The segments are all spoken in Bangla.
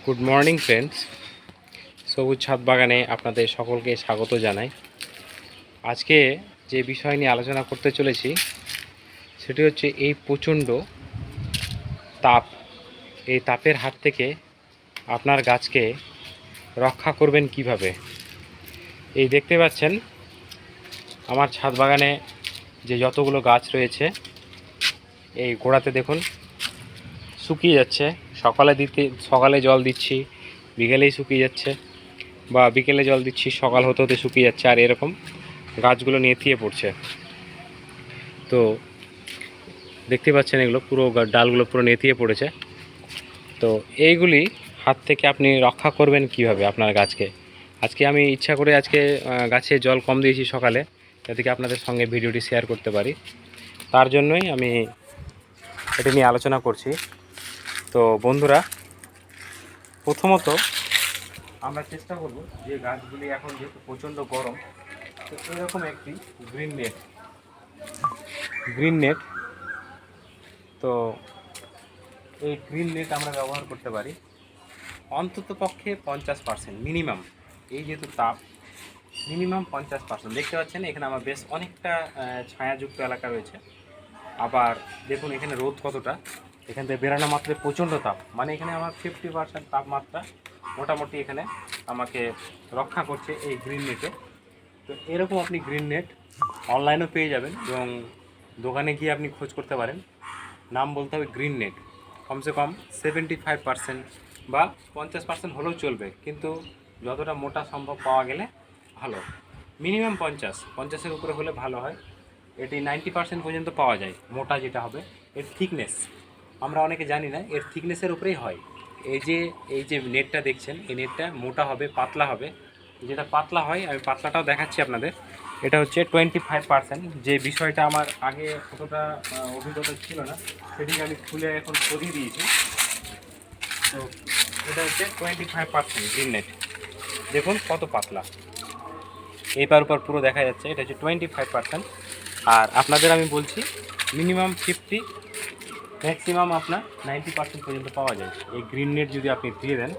গুড মর্নিং ফ্রেন্ডস, সবুজ ছাদ বাগানে আপনাদের সকলকে স্বাগত জানাই। আজকে যে বিষয় নিয়ে আলোচনা করতে চলেছি সেটি হচ্ছে এই প্রচণ্ড তাপ। এই তাপের হাত থেকে আপনার গাছকে রক্ষা করবেন কিভাবে। এই দেখতে পাচ্ছেন আমার ছাদ বাগানে যে যতগুলো গাছ রয়েছে, এই গোড়াতে দেখুন শুকিয়ে যাচ্ছে। সকালে জল দিচ্ছি, বিকেলেই শুকিয়ে যাচ্ছে, বা বিকেলে জল দিচ্ছি, সকাল হতে হতে শুকিয়ে যাচ্ছে, আর এরকম গাছগুলো নেতিয়ে পড়ছে। তো দেখতে পাচ্ছেন এগুলো পুরো ডালগুলো পুরো নেতিয়ে পড়েছে। তো এইগুলি হাত থেকে আপনি রক্ষা করবেন কিভাবে আপনার গাছকে। আজকে আমি ইচ্ছা করে গাছে জল কম দিয়েছি সকালে, যাতে কি আপনাদের সঙ্গে ভিডিওটি শেয়ার করতে পারি। তার জন্যই আমি এটা নিয়ে আলোচনা করছি। তো বন্ধুরা, প্রথমত আমরা চেষ্টা করব যে গাছগুলি এখন যেহেতু প্রচণ্ড গরম, তো এরকম একটি গ্রিন নেট, তো এই গ্রিন নেট আমরা ব্যবহার করতে পারি অন্তত পক্ষে 50% মিনিমাম। এই যেহেতু তাপ, মিনিমাম 50%। দেখতে পাচ্ছেন এখানে আমার বেশ অনেকটা ছায়াযুক্ত এলাকা রয়েছে। আবার দেখুন এখানে রোদ কতটা, এখান থেকে বেরানো মাত্র প্রচণ্ড তাপ, মানে এখানে আমার 50% তাপমাত্রা মোটামুটি এখানে আমাকে রক্ষা করছে এই গ্রিন নেটে। তো এরকম আপনি গ্রিন নেট অনলাইনেও পেয়ে যাবেন, এবং দোকানে গিয়ে আপনি খোঁজ করতে পারেন। নাম বলতে হবে গ্রিন নেট। কমসে কম 75% বা 50% হলেও চলবে, কিন্তু যতটা মোটা সম্ভব পাওয়া গেলে ভালো। মিনিমাম 50-50-এর উপরে হলে ভালো হয়। এটি 90% পর্যন্ত পাওয়া যায়। মোটা যেটা হবে এর থিকনেস আমরা অনেকে জানি না, এর থিকনেসের উপরেই হয়। এই যে নেটটা দেখছেন, এই নেটটা মোটা হবে, পাতলা হবে। যেটা পাতলা হয়, আমি পাতলাটাও দেখাচ্ছি আপনাদের। এটা হচ্ছে 25%। যে বিষয়টা আমার আগে কতটা অভিজ্ঞতা ছিল না, সেটিকে আমি খুলে এখন সরিয়ে দিয়েছি। তো এটা হচ্ছে 25% গ্রিন নেট। দেখুন কত পাতলা, এইবার উপর পুরো দেখা যাচ্ছে। এটা হচ্ছে 25%। আর আপনাদের আমি বলছি মিনিমাম 50, ম্যাক্সিমাম আপনার 90% পর্যন্ত পাওয়া যায়। এই গ্রিন নেট যদি আপনি দিয়ে দেন,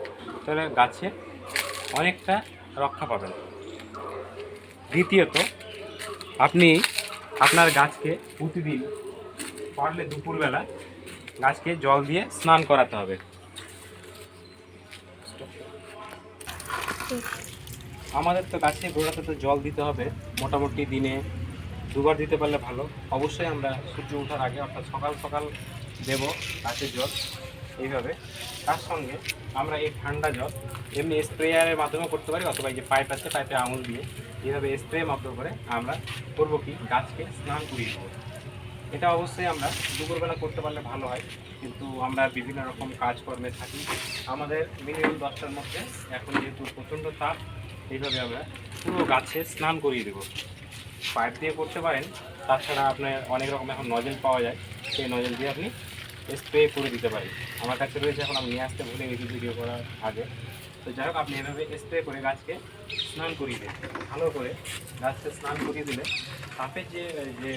তাহলে গাছে অনেকটা রক্ষা পাবেন। দ্বিতীয়ত, আপনি আপনার গাছকে প্রতিদিন পারলে দুপুরবেলা গাছকে জল দিয়ে স্নান করাতে হবে। আমাদের তো গাছে গোড়াতে তো জল দিতে হবে, মোটামুটি দিনে 2বার দিতে পারলে ভালো। অবশ্যই আমরা সূর্য ওঠার আগে, অর্থাৎ সকাল সকাল দেব গাছের জল এইভাবে। তার সঙ্গে আমরা এই ঠান্ডা জল এমনি স্প্রেয়ারের মাধ্যমে করতে পারি, অথবা এই যে পাইপ আছে, পাইপে আঙুল দিয়ে এইভাবে স্প্রে মাধ্যম করে আমরা করবো কি, গাছকে স্নান করিয়ে দেবো। এটা অবশ্যই আমরা দুপুরবেলা করতে পারলে ভালো হয়, কিন্তু আমরা বিভিন্ন রকম কাজকর্মে থাকি। আমাদের মিনিমাম 10টার মধ্যে, এখন যেহেতু প্রচণ্ড তাপ, এইভাবে আমরা পুরো গাছে স্নান করিয়ে দেবো। পাইপ দিয়ে করতে পারেন, তাছাড়া আপনার অনেক রকম এখন নজেল পাওয়া যায়, সেই নজেল দিয়ে আপনি স্প্রে করে দিতে পারেন। আমার কাছে রয়েছে, এখন আমি নিয়ে আসতে ভুলে গেছি ভিডিও করার আগে। তো যাই হোক, আপনি এভাবে স্প্রে করে গাছকে স্নান করিয়ে দেন। ভালো করে গাছকে স্নান করিয়ে দিলে তাপের যে যে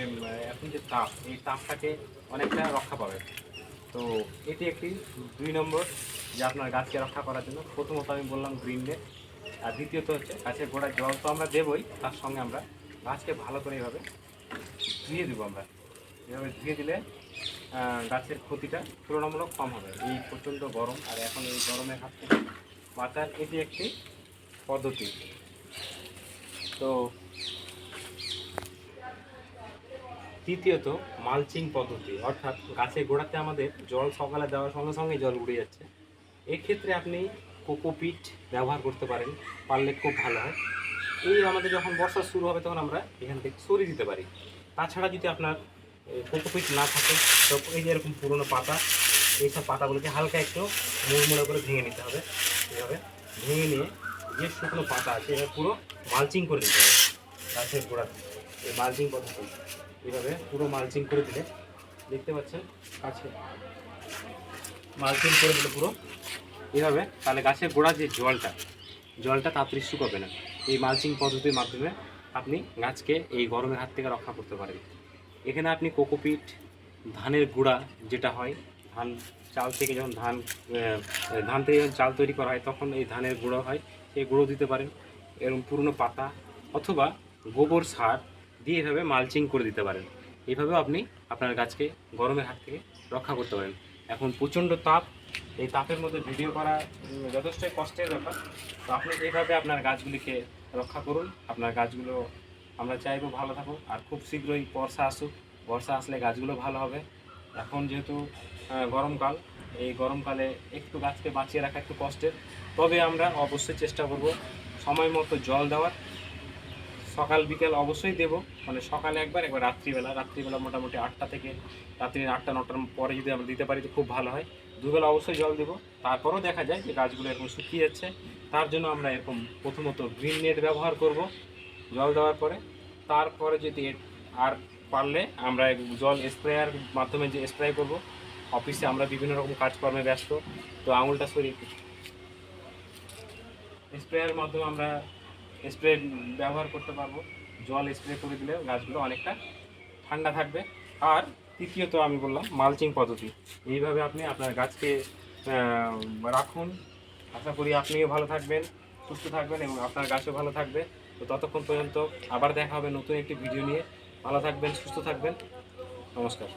এখন যে তাপ, এই তাপটাকে অনেকটা রক্ষা পাবে। তো এটি একটি 2 নম্বর, যে আপনার গাছকে রক্ষা করার জন্য। প্রথমত আমি বললাম গ্রিন নেট, আর দ্বিতীয়ত হচ্ছে গাছের গোড়ায় জল তো আমরা দেবই, তার সঙ্গে আমরা গাছকে ভালো করে এভাবে ধুয়ে দেবো। আমরা এভাবে ধুয়ে দিলে গাছের ক্ষতিটা তুলনামূলক কম হবে। এই প্রচণ্ড গরম, আর এখন এই গরমের হাত থেকে বাঁচার এটি একটি পদ্ধতি। তো তৃতীয়ত, মালচিং পদ্ধতি, অর্থাৎ গাছের গোড়াতে আমাদের জল সকালে দেওয়ার সঙ্গে সঙ্গে জল উড়ে যাচ্ছে। এক্ষেত্রে আপনি কোকোপিট ব্যবহার করতে পারেন, পারলে খুব ভালো হয়। এই আমাদের যখন বর্ষা শুরু হবে, তখন আমরা এখান থেকে সরিয়ে দিতে পারি। তাছাড়া যদি আপনার কোকোপিট না থাকে, তো এই যে এরকম পুরোনো পাতা, এইসব পাতাগুলোকে হালকা একটু মুড়মুড়ে করে ভেঙে নিতে হবে। এভাবে ভেঙে নিয়ে যে শুকনো পাতা আছে, এবার পুরো মালচিং করে দিতে হবে গাছের গোড়াতে। এই মালচিং পদ্ধতি, এভাবে পুরো মালচিং করে দিলে, দেখতে পাচ্ছেন গাছে মালচিং করে দিলে পুরো এভাবে, তাহলে গাছের গোড়া যে জলটা তাড়াতাড়ি শুকাবে না। এই মালচিং পদ্ধতির মাধ্যমে আপনি গাছকে এই গরমের হাত থেকে রক্ষা করতে পারেন। এখানে আপনি কোকোপিট, ধানের গুঁড়া যেটা হয়, ধান চাল থেকে যখন ধান থেকে যখন চাল তৈরি করা হয় তখন এই ধানের গুঁড়ো হয়, সেই গুঁড়ো দিতে পারেন। এরকম পুরনো পাতা অথবা গোবর সার দিয়ে এভাবে মালচিং করে দিতে পারেন। এইভাবেও আপনি আপনার গাছকে গরমের হাত থেকে রক্ষা করতে পারেন। এখন প্রচণ্ড তাপ, এই তাপের মধ্যে ভিডিও করা যথেষ্টই কষ্টের ব্যাপার। তো আপনি এইভাবে আপনার গাছগুলিকে রক্ষা করুন। আপনার গাছগুলো আমরা চাইবো ভালো থাকুক, আর খুব শীঘ্রই বর্ষা আসুক। বর্ষা আসলে গাছগুলো ভালো হবে। এখন যেহেতু গরমকাল, এই গরমকালে একটু গাছকে বাঁচিয়ে রাখা একটু কষ্টের, তবে আমরা অবশ্যই চেষ্টা করব সময় মতো জল দেওয়ার। সকাল বিকেল অবশ্যই দেব, মানে সকালে একবার রাত্রিবেলা মোটামুটি 8টা থেকে রাত্রি 8টা 9টার পরে যদি আমরা দিতে পারি তো খুব ভালো হয়। দুবেলা অবশ্যই জল দেবো। তারপরেও দেখা যায় যে গাছগুলো এরকম শুকিয়ে যাচ্ছে, তার জন্য আমরা এরকম প্রথমত গ্রিন নেট ব্যবহার করব জল দেওয়ার পরে। তারপরে যদি আর পারলে আমরা জল স্প্রেয়ার মাধ্যমে যে স্প্রে করব। অফিসে আমরা বিভিন্ন রকম কাজকর্মে ব্যস্ত, তো আঙুলটা সরিয়ে স্প্রেয়ার মাধ্যমে আমরা স্প্রে ব্যবহার করতে পারবো। জল স্প্রে করে দিলে গাছগুলো অনেকটা ঠান্ডা থাকবে। আর তৃতীয়ত আমি বললাম মালচিং পদ্ধতি, এইভাবে আপনি আপনার গাছকে রাখুন। আশা করি আপনিও ভালো থাকবেন, সুস্থ থাকবেন এবং আপনার গাছও ভালো থাকবে। তো ততক্ষণ পর্যন্ত আবার দেখা হবে নতুন একটি ভিডিও নিয়ে। ভালো থাকবেন, সুস্থ থাকবেন। নমস্কার।